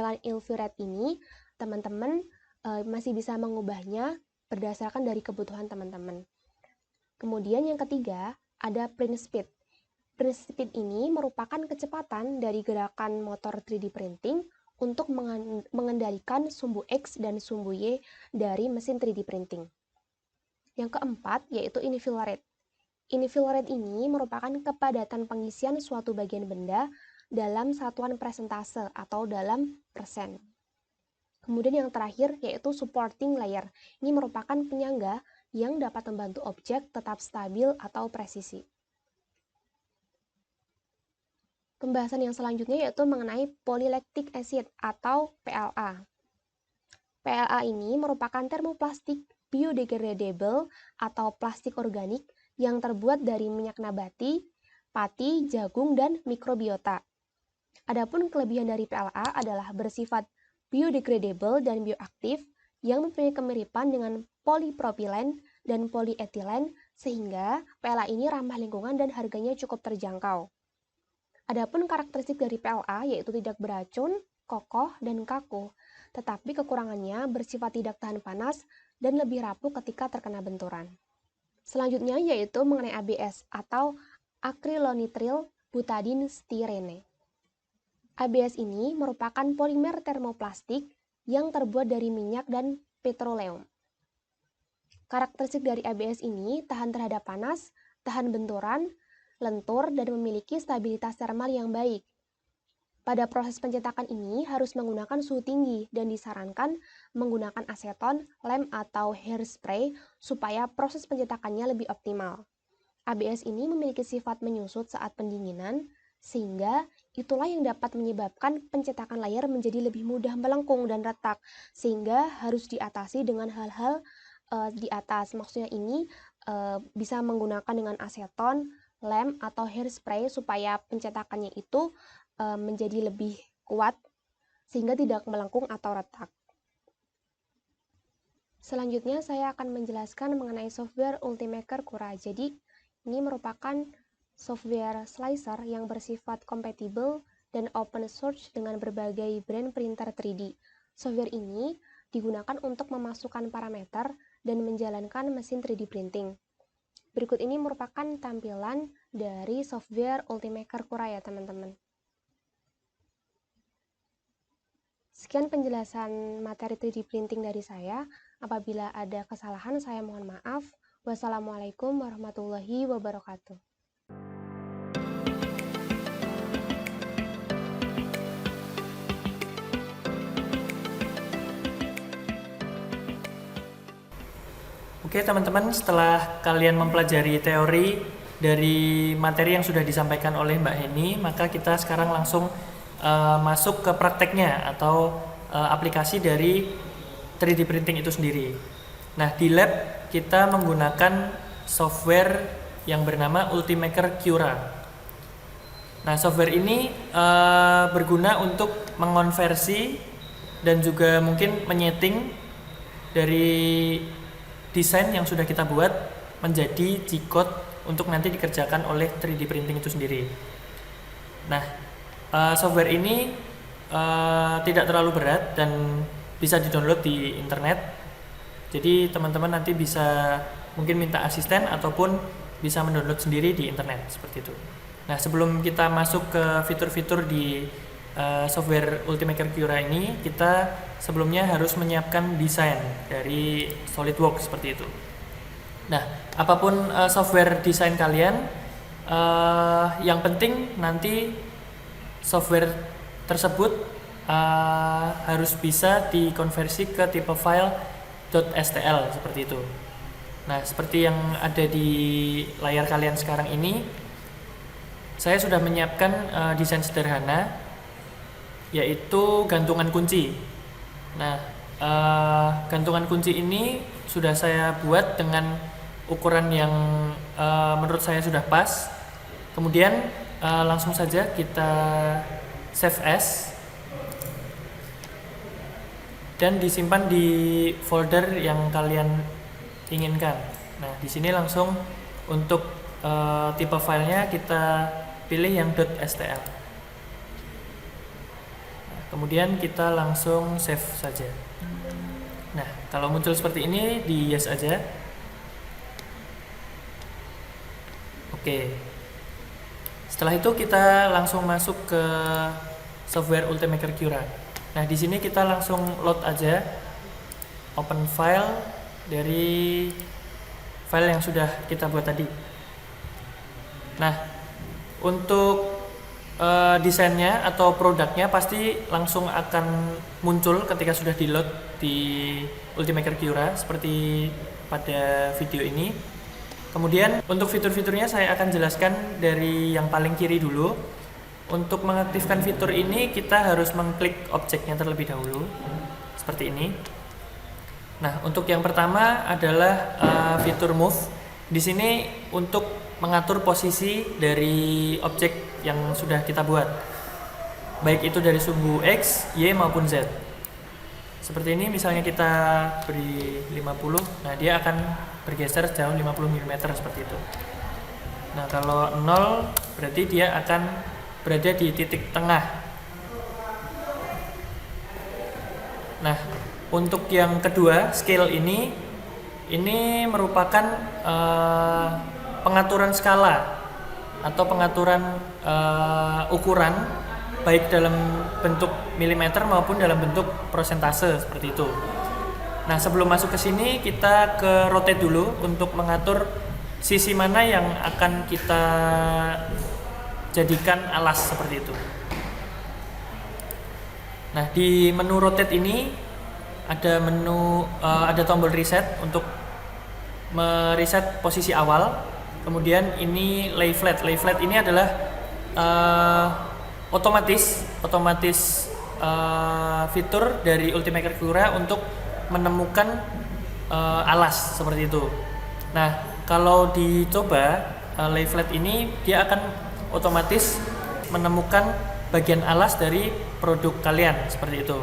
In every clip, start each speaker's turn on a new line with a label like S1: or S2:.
S1: tampilan Illustrator ini, teman-teman masih bisa mengubahnya berdasarkan dari kebutuhan teman-teman. Kemudian yang ketiga, ada print speed. Print speed ini merupakan kecepatan dari gerakan motor 3D printing untuk mengendalikan sumbu X dan sumbu Y dari mesin 3D printing. Yang keempat, yaitu infill rate. Infill rate ini merupakan kepadatan pengisian suatu bagian benda dalam satuan presentase atau dalam persen. Kemudian yang terakhir yaitu supporting layer. Ini merupakan penyangga yang dapat membantu objek tetap stabil atau presisi. Pembahasan yang selanjutnya yaitu mengenai polylactic acid atau PLA. PLA ini merupakan termoplastik biodegradable atau plastik organik yang terbuat dari minyak nabati, pati, jagung, dan mikrobiota. Adapun kelebihan dari PLA adalah bersifat biodegradable dan bioaktif yang mempunyai kemiripan dengan polipropilen dan polyethylene sehingga PLA ini ramah lingkungan dan harganya cukup terjangkau. Adapun karakteristik dari PLA yaitu tidak beracun, kokoh, dan kaku, tetapi kekurangannya bersifat tidak tahan panas dan lebih rapuh ketika terkena benturan. Selanjutnya yaitu mengenai ABS atau acrylonitrile butadiene styrene. ABS ini merupakan polimer termoplastik yang terbuat dari minyak dan petroleum. Karakteristik dari ABS ini tahan terhadap panas, tahan benturan, lentur, dan memiliki stabilitas termal yang baik. Pada proses pencetakan ini harus menggunakan suhu tinggi dan disarankan menggunakan aseton, lem, atau hairspray supaya proses pencetakannya lebih optimal. ABS ini memiliki sifat menyusut saat pendinginan, sehingga itulah yang dapat menyebabkan pencetakan layar menjadi lebih mudah melengkung dan retak, sehingga harus diatasi dengan hal-hal di atas. Maksudnya ini bisa menggunakan dengan aseton, lem, atau hairspray supaya pencetakannya itu menjadi lebih kuat sehingga tidak melengkung atau retak. Selanjutnya saya akan menjelaskan mengenai software Ultimaker Cura. Jadi ini merupakan software slicer yang bersifat kompatibel dan open source dengan berbagai brand printer 3D. Software ini digunakan untuk memasukkan parameter dan menjalankan mesin 3D printing. Berikut ini merupakan tampilan dari software Ultimaker Cura ya teman-teman. Sekian penjelasan materi 3D printing dari saya. Apabila ada kesalahan, saya mohon maaf. Wassalamualaikum warahmatullahi wabarakatuh.
S2: Oke teman-teman, setelah kalian mempelajari teori dari materi yang sudah disampaikan oleh Mbak Heni, maka kita sekarang langsung masuk ke prakteknya atau aplikasi dari 3D printing itu sendiri. Nah, di lab kita menggunakan software yang bernama Ultimaker Cura. Nah, software ini berguna untuk mengonversi dan juga mungkin menyeting dari desain yang sudah kita buat menjadi G-code untuk nanti dikerjakan oleh 3D printing itu sendiri. Nah, software ini tidak terlalu berat dan bisa di-download di internet. Jadi teman-teman nanti bisa mungkin minta asisten ataupun bisa mendownload sendiri di internet seperti itu. Nah, sebelum kita masuk ke fitur-fitur di software Ultimaker Cura ini, kita sebelumnya harus menyiapkan desain dari SolidWorks seperti itu. Nah, apapun software desain kalian, yang penting nanti software tersebut harus bisa dikonversi ke tipe file .stl seperti itu. Nah, seperti yang ada di layar kalian sekarang ini, saya sudah menyiapkan desain sederhana, yaitu gantungan kunci. Nah, gantungan kunci ini sudah saya buat dengan ukuran yang menurut saya sudah pas. Kemudian langsung saja kita save as dan disimpan di folder yang kalian inginkan. Nah, di sini langsung untuk tipe filenya kita pilih yang .stl. Kemudian kita langsung save saja. Nah, kalau muncul seperti ini, di yes aja. Oke. Setelah itu kita langsung masuk ke software Ultimaker Cura. Nah, di sini kita langsung load aja, open file dari file yang sudah kita buat tadi. Nah, untuk desainnya atau produknya pasti langsung akan muncul ketika sudah di load di Ultimaker Cura seperti pada video ini. Kemudian untuk fitur-fiturnya saya akan jelaskan dari yang paling kiri dulu. Untuk mengaktifkan fitur ini kita harus mengklik objeknya terlebih dahulu seperti ini. Nah, untuk yang pertama adalah fitur move. Di sini untuk mengatur posisi dari objek yang sudah kita buat, baik itu dari sumbu X, Y maupun Z. Seperti ini, misalnya kita beri 50, nah dia akan bergeser sejauh 50 mm seperti itu. Nah, kalau 0 berarti dia akan berada di titik tengah. Nah, untuk yang kedua, scale ini merupakan pengaturan skala atau pengaturan ukuran baik dalam bentuk milimeter maupun dalam bentuk persentase seperti itu. Nah, sebelum masuk ke sini kita ke rotate dulu untuk mengatur sisi mana yang akan kita jadikan alas seperti itu. Nah, di menu rotate ini ada tombol reset untuk mereset posisi awal. Kemudian ini lay flat. Lay flat ini adalah otomatis fitur dari Ultimaker Cura untuk menemukan alas seperti itu. Nah, kalau dicoba lay flat ini dia akan otomatis menemukan bagian alas dari produk kalian seperti itu.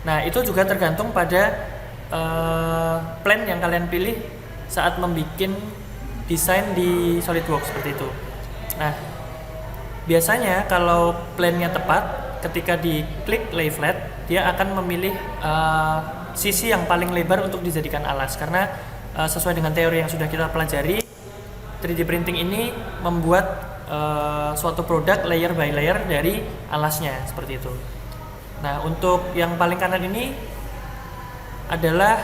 S2: Nah, itu juga tergantung pada plan yang kalian pilih saat membuat desain di SolidWorks seperti itu. Nah, biasanya kalau plannya tepat, ketika diklik lay flat, dia akan memilih sisi yang paling lebar untuk dijadikan alas, karena sesuai dengan teori yang sudah kita pelajari, 3D printing ini membuat suatu produk layer by layer dari alasnya seperti itu. Nah, untuk yang paling kanan ini adalah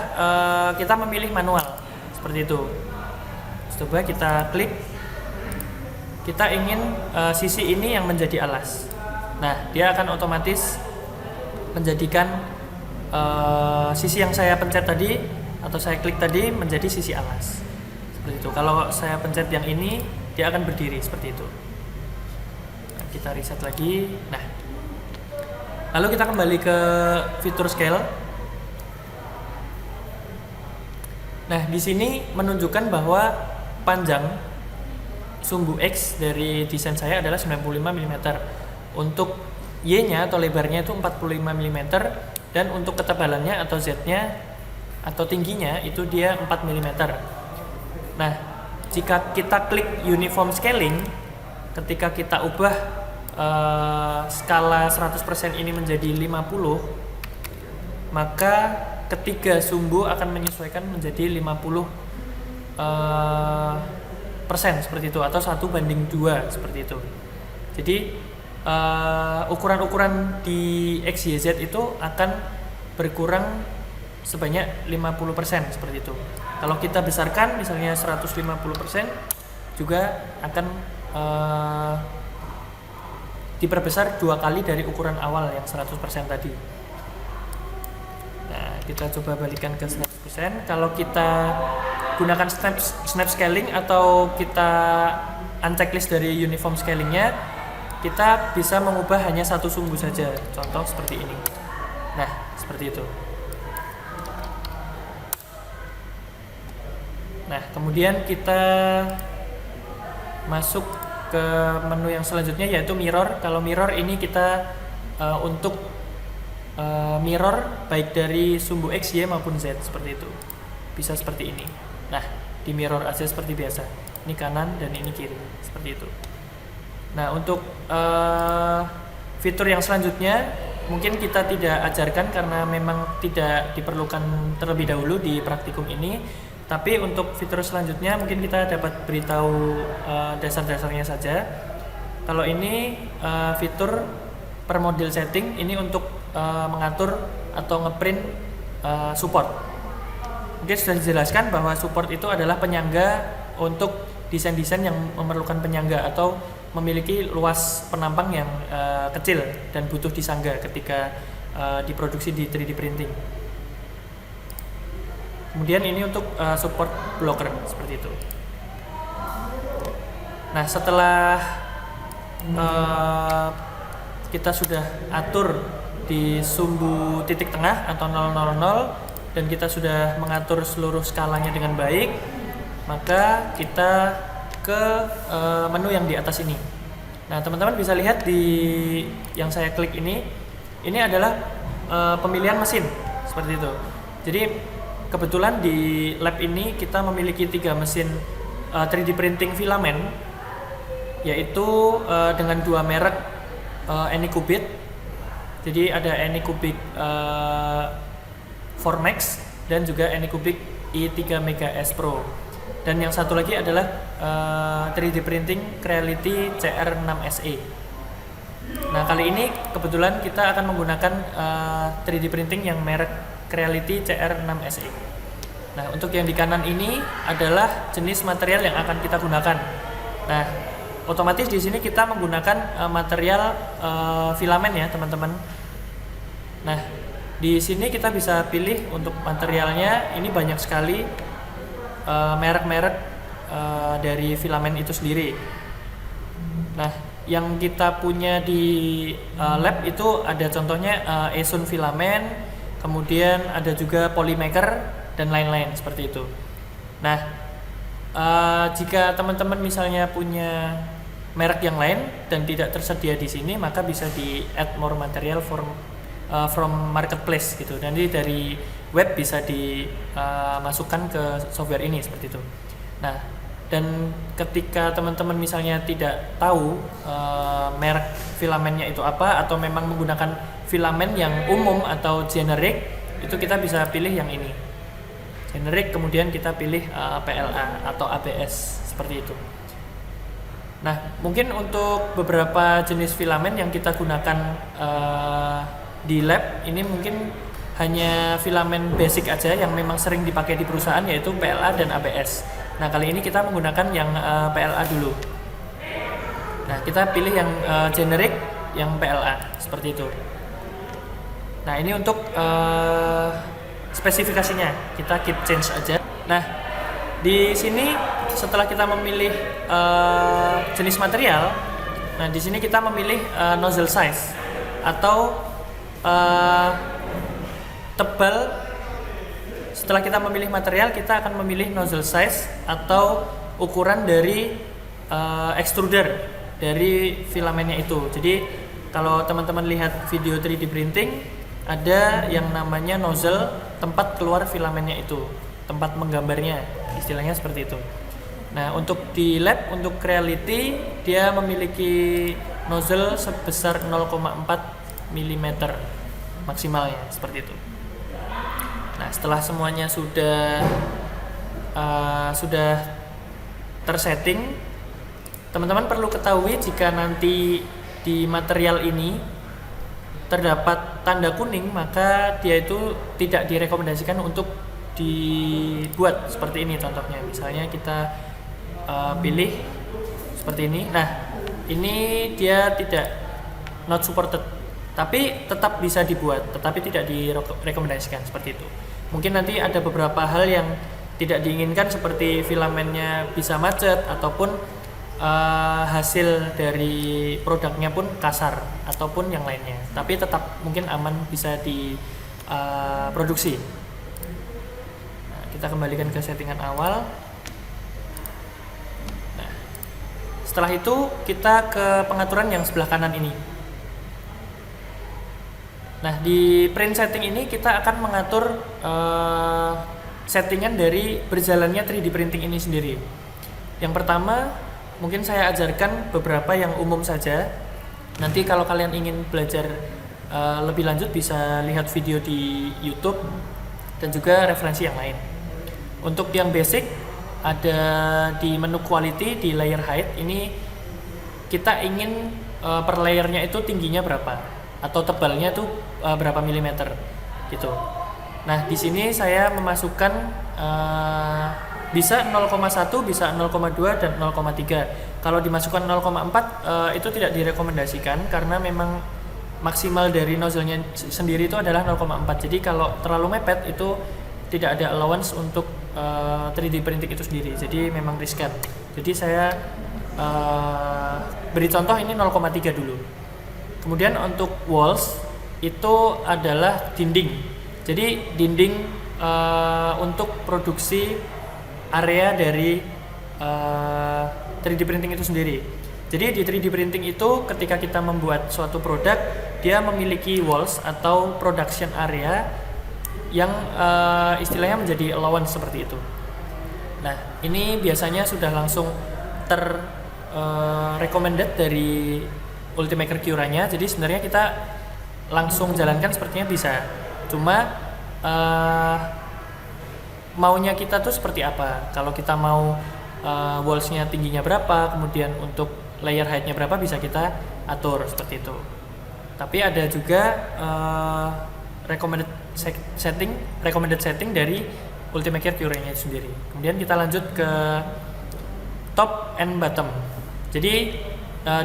S2: kita memilih manual seperti itu. Coba kita klik, kita ingin sisi ini yang menjadi alas. Nah, dia akan otomatis menjadikan sisi yang saya pencet tadi atau saya klik tadi menjadi sisi alas seperti itu. Kalau saya pencet yang ini, dia akan berdiri seperti itu. Nah, kita reset lagi. Nah, lalu kita kembali ke fitur scale. Nah, di sini menunjukkan bahwa panjang sumbu X dari desain saya adalah 95 mm. Untuk Y-nya atau lebarnya itu 45 mm, dan untuk ketebalannya atau Z-nya atau tingginya itu dia 4 mm. Nah, jika kita klik uniform scaling, ketika kita ubah skala 100% ini menjadi 50, maka ketiga sumbu akan menyesuaikan menjadi 50 persen seperti itu, atau 1:2 seperti itu. Jadi ukuran-ukuran di XYZ itu akan berkurang sebanyak 50% seperti itu. Kalau kita besarkan misalnya 150%, juga akan diperbesar 2 kali dari ukuran awal yang 100% tadi. Nah, kita coba balikan ke 100%. Kalau kita gunakan snap scaling atau kita unchecklist dari uniform scalingnya, kita bisa mengubah hanya satu sumbu saja, contoh seperti ini. Nah, seperti itu. Nah, kemudian kita masuk ke menu yang selanjutnya, yaitu mirror. Kalau mirror ini kita untuk mirror baik dari sumbu X, Y maupun Z seperti itu. Bisa seperti ini. Nah, di mirror aja seperti biasa. Ini kanan dan ini kiri, seperti itu. Nah, untuk fitur yang selanjutnya mungkin kita tidak ajarkan karena memang tidak diperlukan terlebih dahulu di praktikum ini. Tapi untuk fitur selanjutnya mungkin kita dapat beritahu dasar-dasarnya saja. Kalau ini fitur per model setting, ini untuk mengatur atau ngeprint support. Mungkin sudah dijelaskan bahwa support itu adalah penyangga untuk desain-desain yang memerlukan penyangga atau memiliki luas penampang yang kecil dan butuh disangga ketika diproduksi di 3D printing. Kemudian ini untuk support blocker seperti itu. Nah, setelah kita sudah atur di sumbu titik tengah atau 000 dan kita sudah mengatur seluruh skalanya dengan baik, maka kita ke menu yang di atas ini. Nah, teman-teman bisa lihat di yang saya klik ini adalah pemilihan mesin seperti itu. Jadi kebetulan di lab ini kita memiliki 3 mesin 3D printing filamen, yaitu dengan 2 merek Anycubic. Jadi ada Anycubic Formex dan juga Anycubic i3 Mega S Pro. Dan yang satu lagi adalah 3D printing Creality CR6 SE. Nah, kali ini kebetulan kita akan menggunakan 3D printing yang merek Creality CR6 SE. Nah, untuk yang di kanan ini adalah jenis material yang akan kita gunakan. Nah, otomatis di sini kita menggunakan material filamen ya, teman-teman. Nah, di sini kita bisa pilih untuk materialnya. Ini banyak sekali merek-merek dari filamen itu sendiri. Nah, yang kita punya di lab itu ada contohnya Esun Filament, kemudian ada juga Polymaker dan lain-lain seperti itu. Nah, jika teman-teman misalnya punya merek yang lain dan tidak tersedia di sini, maka bisa di add more material from marketplace gitu. Nanti dari web bisa dimasukkan ke software ini seperti itu. Nah, dan ketika teman-teman misalnya tidak tahu merek filamennya itu apa, atau memang menggunakan filamen yang umum atau generic, itu kita bisa pilih yang ini, generic, kemudian kita pilih PLA atau ABS seperti itu. Nah, mungkin untuk beberapa jenis filamen yang kita gunakan di lab ini mungkin hanya filamen basic aja yang memang sering dipakai di perusahaan, yaitu PLA dan ABS. Nah, kali ini kita menggunakan yang PLA dulu. Nah, kita pilih yang generic, yang PLA seperti itu. Nah, ini untuk spesifikasinya kita keep change aja. Nah, di sini setelah kita memilih jenis material, nah di sini kita memilih nozzle size atau tebal. Setelah kita memilih material, kita akan memilih nozzle size atau ukuran dari extruder dari filamennya itu. Jadi kalau teman-teman lihat video 3D printing, ada yang namanya nozzle tempat keluar filamennya itu, tempat menggambarnya, istilahnya seperti itu. Nah, untuk di lab, untuk Creality, dia memiliki nozzle sebesar 0,4 mm maksimalnya, seperti itu. Nah, setelah semuanya sudah tersetting, teman-teman perlu ketahui jika nanti di material ini terdapat tanda kuning, maka dia itu tidak direkomendasikan untuk dibuat seperti ini. Contohnya, misalnya kita pilih seperti ini. Nah, ini dia tidak not supported, tapi tetap bisa dibuat, tetapi tidak direkomendasikan seperti itu. Mungkin nanti ada beberapa hal yang tidak diinginkan, seperti filamennya bisa macet ataupun hasil dari produknya pun kasar ataupun yang lainnya, tapi tetap mungkin aman, bisa diproduksi. Nah, kita kembalikan ke settingan awal. Nah, setelah itu kita ke pengaturan yang sebelah kanan ini. Nah, di print setting ini kita akan mengatur settingan dari berjalannya 3D printing ini sendiri. Yang pertama, mungkin saya ajarkan beberapa yang umum saja. Nanti kalau kalian ingin belajar lebih lanjut bisa lihat video di YouTube dan juga referensi yang lain. Untuk yang basic ada di menu quality di layer height ini kita ingin per layernya itu tingginya berapa atau tebalnya tuh berapa milimeter gitu. Nah di sini saya memasukkan bisa 0,1, bisa 0,2 dan 0,3. Kalau dimasukkan 0,4 itu tidak direkomendasikan karena memang maksimal dari nozzle-nya sendiri itu adalah 0,4. Jadi kalau terlalu mepet itu tidak ada allowance untuk 3D printing itu sendiri. Jadi memang riskan. Jadi saya beri contoh ini 0,3 dulu. Kemudian untuk walls itu adalah dinding. Jadi dinding untuk produksi area dari 3D printing itu sendiri. Jadi di 3D printing itu ketika kita membuat suatu produk, dia memiliki walls atau production area yang istilahnya menjadi allowance seperti itu. Nah, ini biasanya sudah langsung recommended dari Ultimaker Cura-nya. Jadi sebenarnya kita langsung jalankan sepertinya bisa. Cuma maunya kita tuh seperti apa? Kalau kita mau walls-nya tingginya berapa, kemudian untuk layer height-nya berapa bisa kita atur seperti itu. Tapi ada juga recommended setting dari Ultimaker Cura-nya sendiri. Kemudian kita lanjut ke top and bottom. Jadi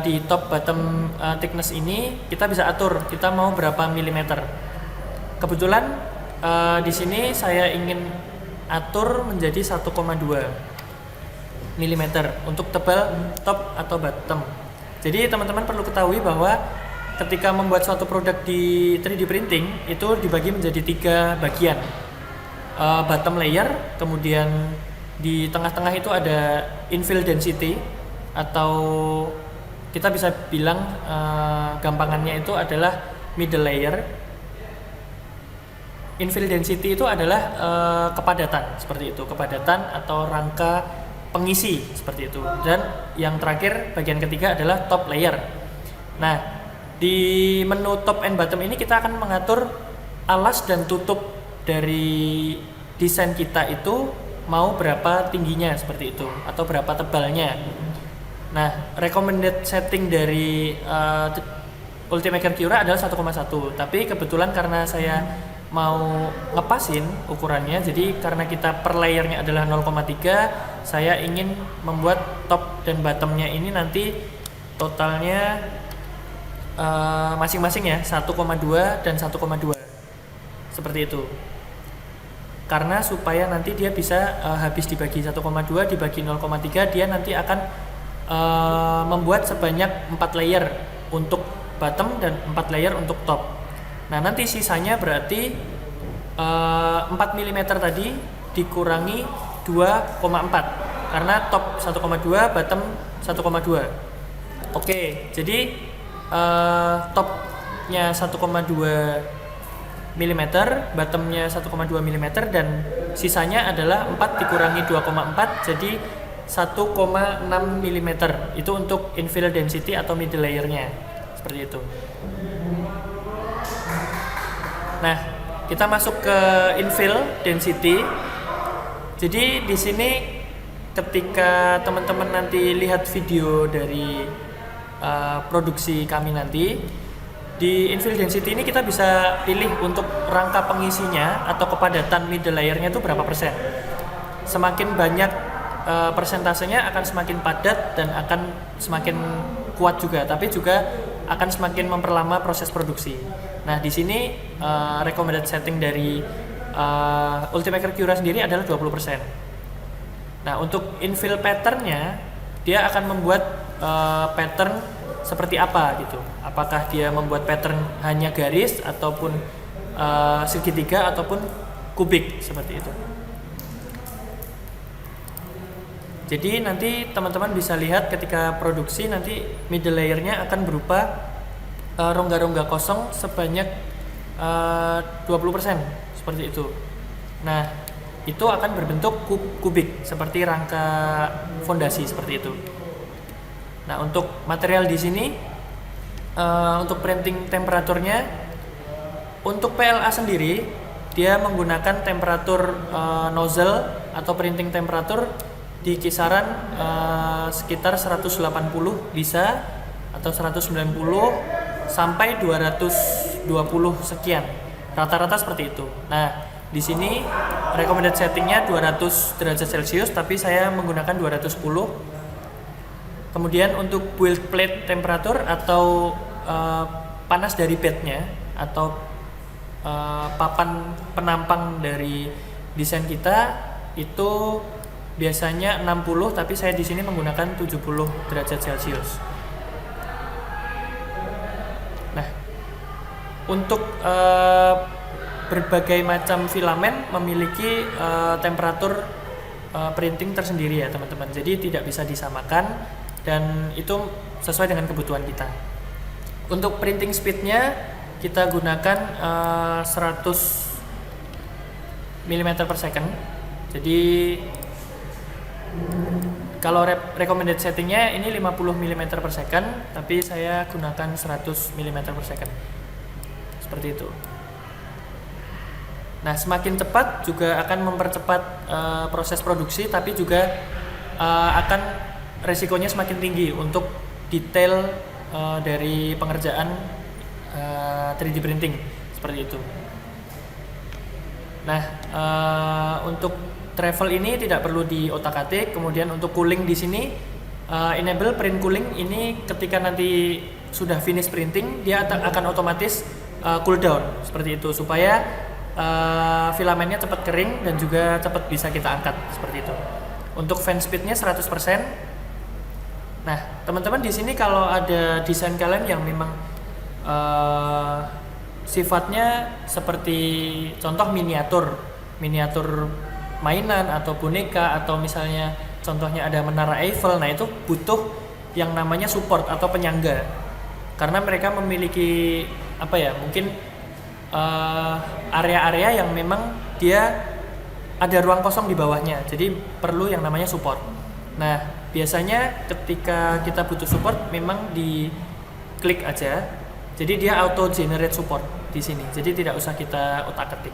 S2: di top bottom thickness ini kita bisa atur kita mau berapa milimeter. Kebetulan di sini saya ingin atur menjadi 1,2 mm untuk tebal top atau bottom. Jadi teman-teman perlu ketahui bahwa ketika membuat suatu produk di 3D printing itu dibagi menjadi 3 bagian. Bottom layer, kemudian di tengah-tengah itu ada infill density atau kita bisa bilang gampangannya itu adalah middle layer. Infill density itu adalah kepadatan seperti itu, kepadatan atau rangka pengisi seperti itu. Dan yang terakhir bagian ketiga adalah top layer. Nah, di menu top and bottom ini kita akan mengatur alas dan tutup dari desain kita itu mau berapa tingginya seperti itu atau berapa tebalnya. Nah, recommended setting dari Ultimaker Cura adalah 1,1. Tapi kebetulan karena saya mau ngepasin ukurannya, jadi karena kita per layernya adalah 0,3, saya ingin membuat top dan bottomnya ini nanti totalnya masing-masing ya 1,2 dan 1,2 seperti itu. Karena supaya nanti dia bisa habis dibagi 1,2 dibagi 0,3, dia nanti akan membuat sebanyak 4 layer untuk bottom dan 4 layer untuk top. Nah, nanti sisanya berarti 4 mm tadi dikurangi 2,4 karena top 1,2, bottom 1,2. Oke, jadi topnya 1,2 mm, bottomnya 1,2 mm dan sisanya adalah 4 dikurangi 2,4 jadi 1,6 mm. Itu untuk infill density atau middle layernya seperti itu. Nah, kita masuk ke infill density. Jadi di sini ketika teman-teman nanti lihat video dari produksi kami nanti, di infill density ini kita bisa pilih untuk rangka pengisinya atau kepadatan middle layernya itu berapa persen. Semakin banyak persentasenya akan semakin padat dan akan semakin kuat juga, tapi juga akan semakin memperlama proses produksi. Nah, di sini recommended setting dari Ultimaker Cura sendiri adalah 20%. Nah, untuk infill patternnya, dia akan membuat pattern seperti apa gitu. Apakah dia membuat pattern hanya garis ataupun segitiga ataupun kubik seperti itu. Jadi nanti teman-teman bisa lihat ketika produksi nanti middle layernya akan berupa rongga-rongga kosong sebanyak 20% seperti itu. Nah, itu akan berbentuk kubik seperti rangka fondasi seperti itu. Nah, untuk material di sini untuk printing temperaturnya Untuk PLA sendiri, dia menggunakan temperatur nozzle atau printing temperatur di kisaran sekitar 180 bisa, atau 190 sampai 220 sekian. Rata-rata seperti itu. Nah, di sini recommended settingnya 200 derajat Celcius, tapi saya menggunakan 210. Kemudian untuk build plate temperatur atau panas dari bednya atau papan penampang dari desain kita itu biasanya 60, tapi saya di sini menggunakan 70 derajat Celcius. Nah, untuk berbagai macam filamen memiliki temperatur printing tersendiri ya teman-teman. Jadi tidak bisa disamakan dan itu sesuai dengan kebutuhan kita. Untuk printing speednya kita gunakan 100 mm per second. Jadi kalau recommended settingnya ini 50 mm per second, tapi saya gunakan 100 mm per second. Seperti itu. Nah, semakin cepat juga akan mempercepat proses produksi, tapi juga akan resikonya semakin tinggi untuk detail dari pengerjaan 3D printing seperti itu. Nah, untuk travel ini tidak perlu diotak-atik. Kemudian untuk cooling di sini enable print cooling ini ketika nanti sudah finish printing dia akan otomatis cool down seperti itu supaya filamennya cepat kering dan juga cepat bisa kita angkat seperti itu. Untuk fan speednya 100%. Nah, teman-teman di sini kalau ada desain kalian yang memang sifatnya seperti contoh miniatur mainan atau boneka, atau misalnya contohnya ada menara Eiffel, nah itu butuh yang namanya support atau penyangga karena mereka memiliki mungkin area-area yang memang dia ada ruang kosong di bawahnya, jadi perlu yang namanya support. Nah, biasanya ketika kita butuh support memang di klik aja, jadi dia auto generate support di sini, jadi tidak usah kita otak-atik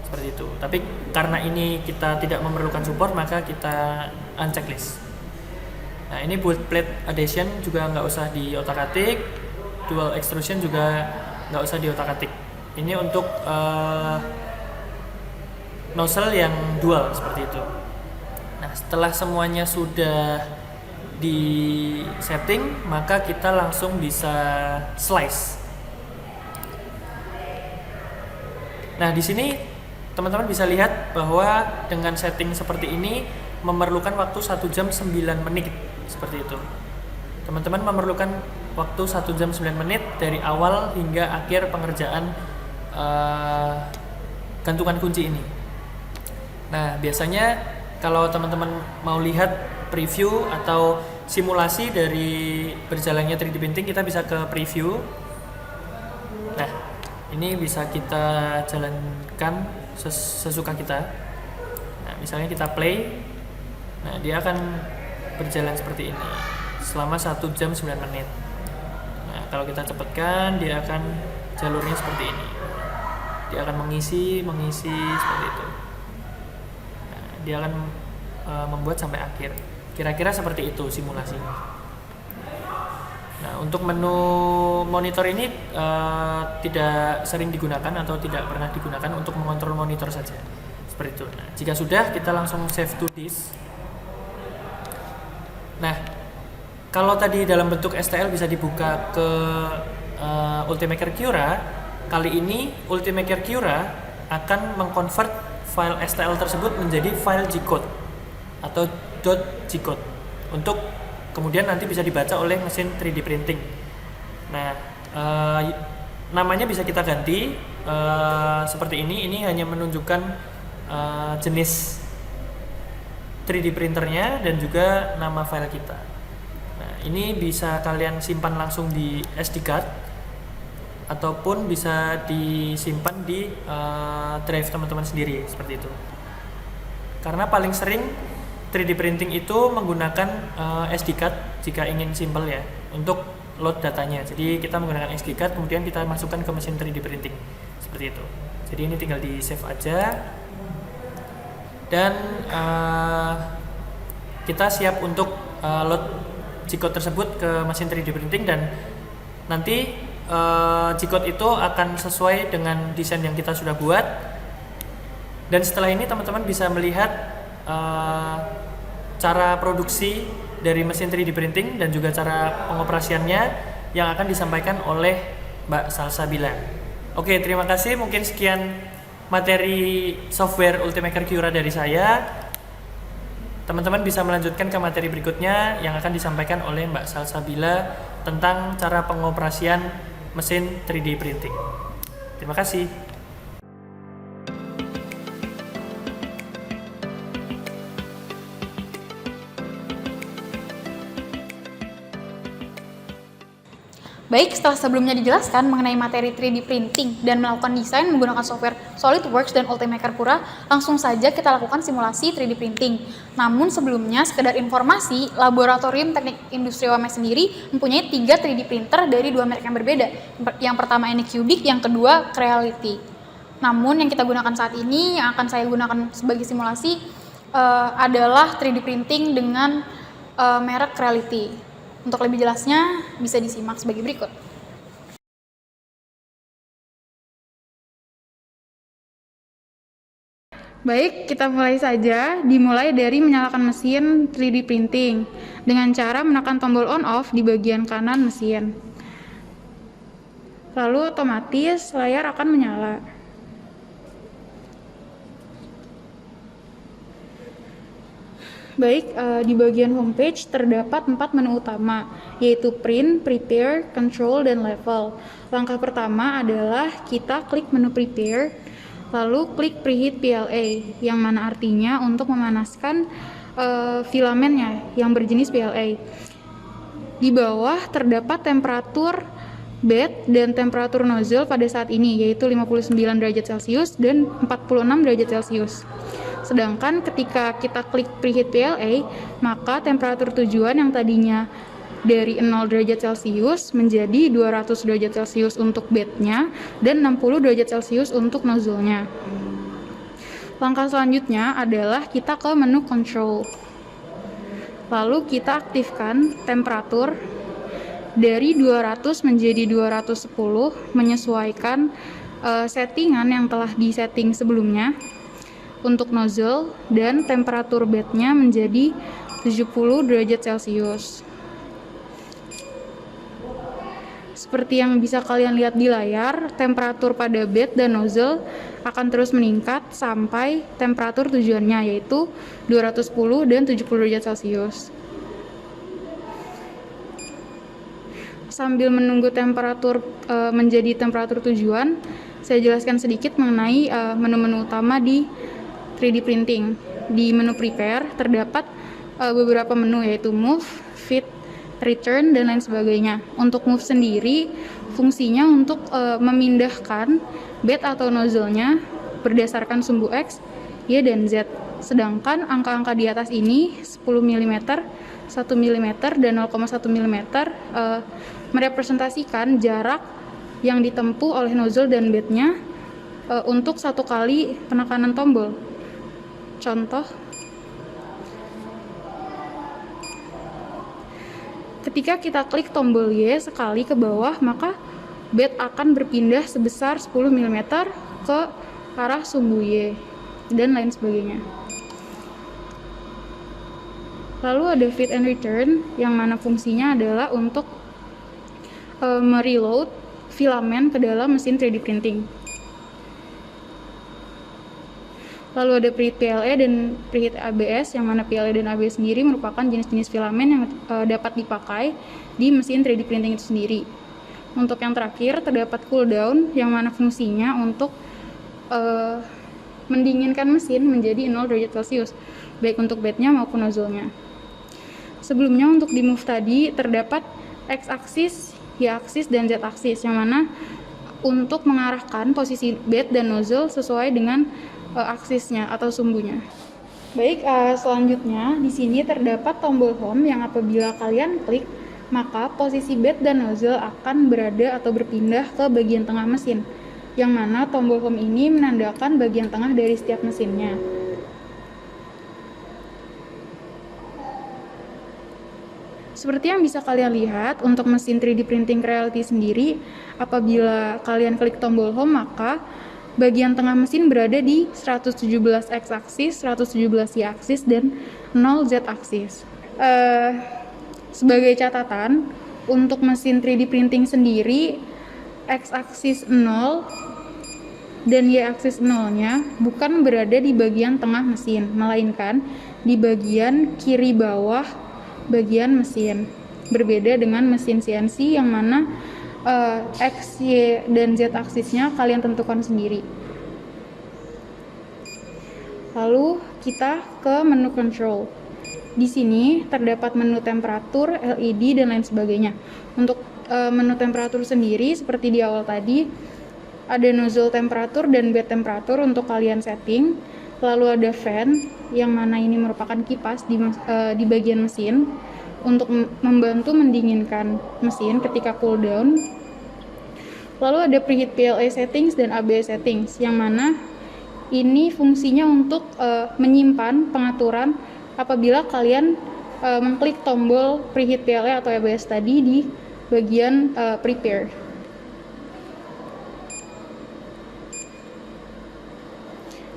S2: seperti itu. Tapi karena ini kita tidak memerlukan support, maka kita unchecklist. Nah, ini build plate adhesion juga nggak usah di otak-atik, dual extrusion juga nggak usah di otak-atik. Ini untuk nozzle yang dual seperti itu. Nah, setelah semuanya sudah di setting, maka kita langsung bisa slice. Nah, di sini teman-teman bisa lihat bahwa dengan setting seperti ini memerlukan waktu 1 jam 9 menit seperti itu. Teman-teman memerlukan waktu 1 jam 9 menit dari awal hingga akhir pengerjaan gantungan kunci ini. Nah, biasanya kalau teman-teman mau lihat preview atau simulasi dari berjalannya 3D printing, kita bisa ke preview. Nah, ini bisa kita jalankan sesuka kita. Nah, misalnya kita play. Nah, dia akan berjalan seperti ini selama 1 jam 9 menit. Nah, kalau kita cepatkan, dia akan jalurnya seperti ini. Dia akan mengisi seperti itu. Nah, dia akan membuat sampai akhir. Kira-kira seperti itu simulasinya. Nah, untuk menu monitor ini tidak sering digunakan atau tidak pernah digunakan, untuk mengontrol monitor saja. Seperti itu. Nah, jika sudah, kita langsung save to disk. Nah, kalau tadi dalam bentuk STL bisa dibuka ke Ultimaker Cura, kali ini Ultimaker Cura akan mengkonvert file STL tersebut menjadi file G-code atau .G-code untuk kemudian nanti bisa dibaca oleh mesin 3D printing. Nah, namanya bisa kita ganti seperti ini. Ini hanya menunjukkan jenis 3D printernya dan juga nama file kita. Nah, ini bisa kalian simpan langsung di SD card ataupun bisa disimpan di drive teman-teman sendiri seperti itu. Karena paling sering 3D printing itu menggunakan SD card jika ingin simple ya untuk load datanya. Jadi kita menggunakan SD card, kemudian kita masukkan ke mesin 3D printing seperti itu. Jadi ini tinggal di save aja, dan kita siap untuk load G-code tersebut ke mesin 3D printing, dan nanti G-code itu akan sesuai dengan desain yang kita sudah buat. Dan setelah ini teman-teman bisa melihat cara produksi dari mesin 3D printing dan juga cara pengoperasiannya yang akan disampaikan oleh Mbak Salsabila. Oke, terima kasih. Mungkin sekian materi software Ultimaker Cura dari saya. Teman-teman bisa melanjutkan ke materi berikutnya yang akan disampaikan oleh Mbak Salsabila tentang cara pengoperasian mesin 3D printing. Terima kasih.
S3: Baik, setelah sebelumnya dijelaskan mengenai materi 3D printing dan melakukan desain menggunakan software SolidWorks dan Ultimaker Cura, langsung saja kita lakukan simulasi 3D printing. Namun sebelumnya, sekedar informasi, Laboratorium Teknik Industri UMS sendiri mempunyai 3 3D printer dari 2 merek yang berbeda. Yang pertama Anycubic, yang kedua Creality. Namun yang kita gunakan saat ini, yang akan saya gunakan sebagai simulasi, adalah 3D printing dengan merek Creality. Untuk lebih jelasnya, bisa disimak sebagai berikut. Baik, kita mulai saja. Dimulai dari menyalakan mesin 3D printing dengan cara menekan tombol on-off di bagian kanan mesin. Lalu otomatis layar akan menyala. Baik, di bagian homepage terdapat 4 menu utama, yaitu Print, Prepare, Control, dan Level. Langkah pertama adalah kita klik menu Prepare, lalu klik Preheat PLA, yang mana artinya untuk memanaskan filamennya yang berjenis PLA. Di bawah terdapat temperatur bed dan temperatur nozzle pada saat ini, yaitu 59 derajat Celcius dan 46 derajat Celcius. Sedangkan ketika kita klik Preheat PLA, maka temperatur tujuan yang tadinya dari 0 derajat Celcius menjadi 200 derajat Celcius untuk bednya dan 60 derajat Celcius untuk nozzle-nya. Langkah selanjutnya adalah kita ke menu Control. Lalu kita aktifkan temperatur dari 200 menjadi 210 menyesuaikan settingan yang telah disetting sebelumnya untuk nozzle, dan temperatur bednya menjadi 70 derajat Celcius. Seperti yang bisa kalian lihat di layar, temperatur pada bed dan nozzle akan terus meningkat sampai temperatur tujuannya, yaitu 210 dan 70 derajat Celcius. Sambil menunggu temperatur menjadi temperatur tujuan, saya jelaskan sedikit mengenai menu-menu utama di 3D printing. Di menu Prepare terdapat beberapa menu, yaitu Move, Fit, Return, dan lain sebagainya. Untuk Move sendiri, fungsinya untuk memindahkan bed atau nozzle-nya berdasarkan sumbu X, Y, dan Z. Sedangkan angka-angka di atas ini 10 mm, 1 mm, dan 0,1 mm merepresentasikan jarak yang ditempuh oleh nozzle dan bednya untuk satu kali penekanan tombol. Contoh, ketika kita klik tombol Y sekali ke bawah, maka bed akan berpindah sebesar 10 mm ke arah sumbu Y, dan lain sebagainya. Lalu ada Fit and Return, yang mana fungsinya adalah untuk mereload filamen ke dalam mesin 3D printing. Lalu ada Preheat PLA dan Preheat ABS, yang mana PLA dan ABS sendiri merupakan jenis-jenis filamen yang dapat dipakai di mesin 3D printing itu sendiri. Untuk yang terakhir terdapat cool down, yang mana fungsinya untuk mendinginkan mesin menjadi 0 derajat Celcius, baik untuk bednya maupun nozzle-nya. Sebelumnya untuk di move tadi terdapat X-axis, Y-axis, dan Z-axis, yang mana untuk mengarahkan posisi bed dan nozzle sesuai dengan aksisnya atau sumbunya. Baik, selanjutnya di sini terdapat tombol home yang apabila kalian klik, maka posisi bed dan nozzle akan berada atau berpindah ke bagian tengah mesin. yang mana tombol home ini menandakan bagian tengah dari setiap mesinnya. Seperti yang bisa kalian lihat, untuk mesin 3D Printing Creality sendiri, apabila kalian klik tombol home, maka bagian tengah mesin berada di 117 X-axis, 117 Y-axis, dan 0 Z-axis. Sebagai catatan, untuk mesin 3D printing sendiri, X-axis 0 dan Y-axis 0-nya bukan berada di bagian tengah mesin, melainkan di bagian kiri bawah bagian mesin. Berbeda dengan mesin CNC yang mana X, Y, dan Z-aksisnya kalian tentukan sendiri. Lalu kita ke menu control. Di sini terdapat menu temperatur, LED, dan lain sebagainya. Untuk menu temperatur sendiri, seperti di awal tadi, ada nozzle temperatur dan bed temperatur untuk kalian setting. Lalu ada fan, yang mana ini merupakan kipas di bagian mesin untuk membantu mendinginkan mesin ketika cool down. Lalu ada preheat PLA settings dan ABS settings, yang mana ini fungsinya untuk menyimpan pengaturan apabila kalian mengklik tombol preheat PLA atau ABS tadi di bagian prepare.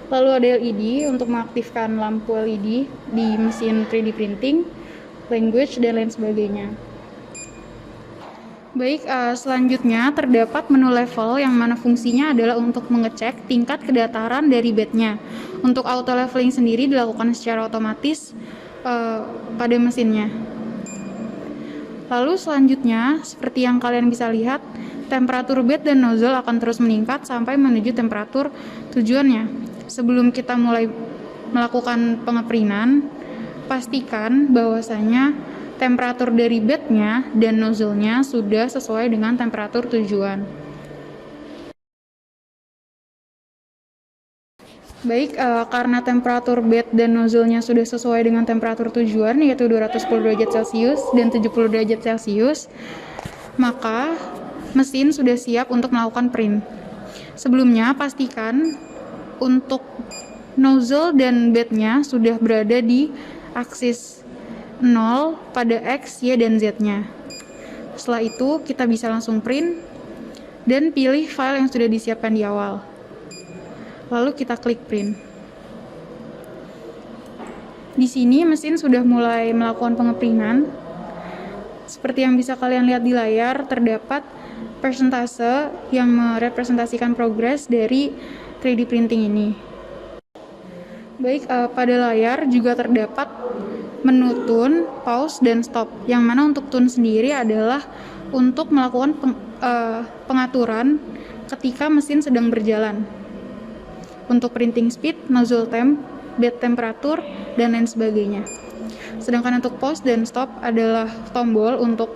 S3: Lalu ada LED untuk mengaktifkan lampu LED di mesin 3D printing, language, dan lain sebagainya. Baik, selanjutnya terdapat menu level yang mana fungsinya adalah untuk mengecek tingkat kedataran dari bednya. Untuk auto leveling sendiri dilakukan secara otomatis pada mesinnya. Lalu selanjutnya, seperti yang kalian bisa lihat, temperatur bed dan nozzle akan terus meningkat sampai menuju temperatur tujuannya. Sebelum kita mulai melakukan pengeprinan, pastikan bahwasanya temperatur dari bednya dan nozzle-nya sudah sesuai dengan temperatur tujuan. Baik, karena temperatur bed dan nozzle-nya sudah sesuai dengan temperatur tujuan, yaitu 210 derajat Celcius dan 70 derajat Celcius, maka mesin sudah siap untuk melakukan print. Sebelumnya, pastikan untuk nozzle dan bednya sudah berada di aksis 0 pada X, Y, dan Z-nya. Setelah itu, kita bisa langsung print dan pilih file yang sudah disiapkan di awal. Lalu kita klik print. Di sini mesin sudah mulai melakukan pengeprintan. Seperti yang bisa kalian lihat di layar, terdapat persentase yang merepresentasikan progres dari 3D printing ini. Baik, pada layar juga terdapat menu tune, pause, dan stop. Yang mana untuk tune sendiri adalah untuk melakukan pengaturan ketika mesin sedang berjalan. Untuk printing speed, nozzle temp, bed temperatur, dan lain sebagainya. Sedangkan untuk pause dan stop adalah tombol untuk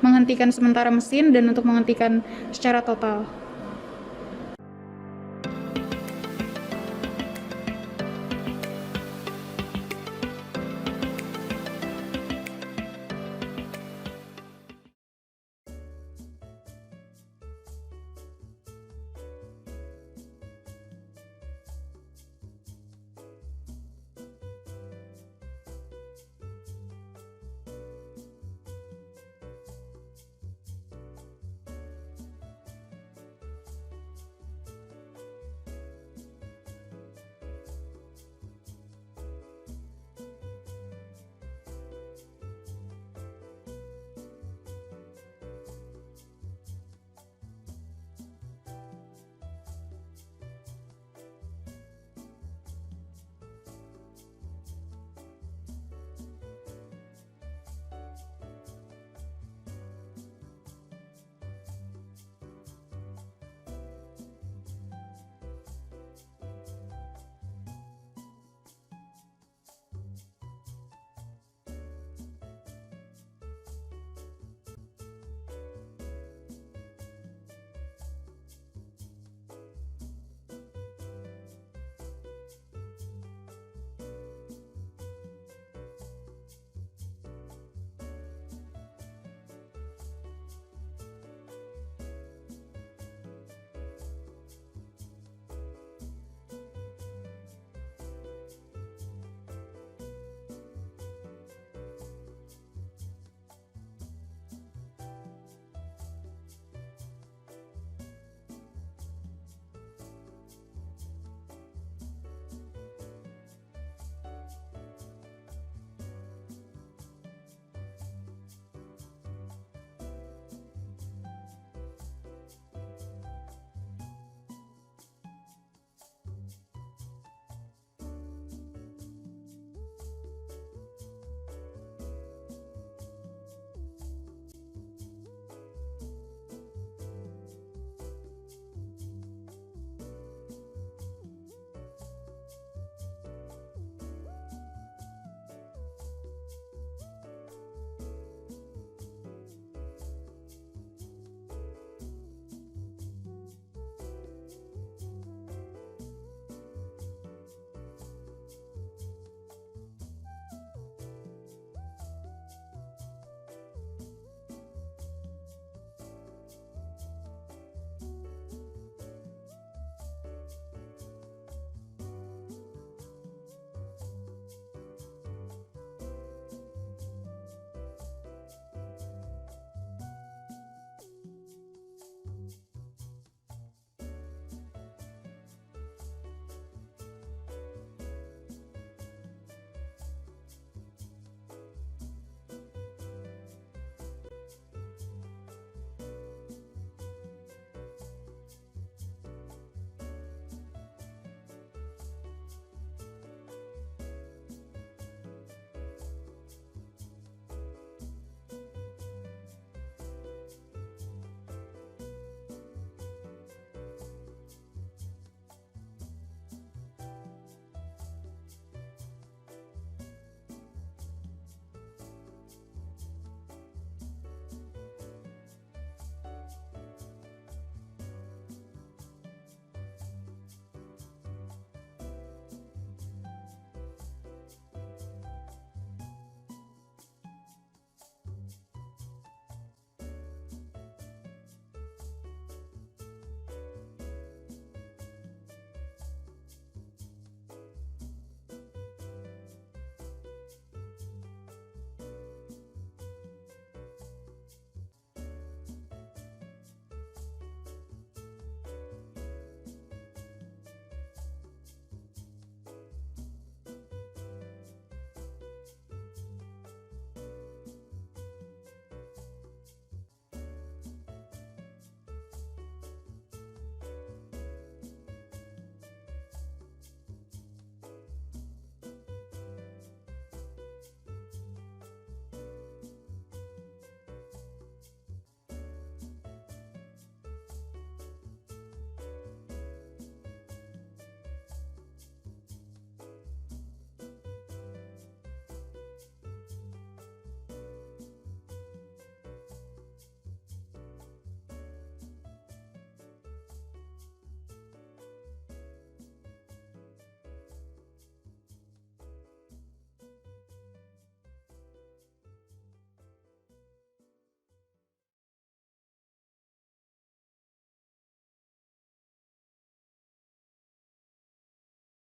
S3: menghentikan sementara mesin dan untuk menghentikan secara total.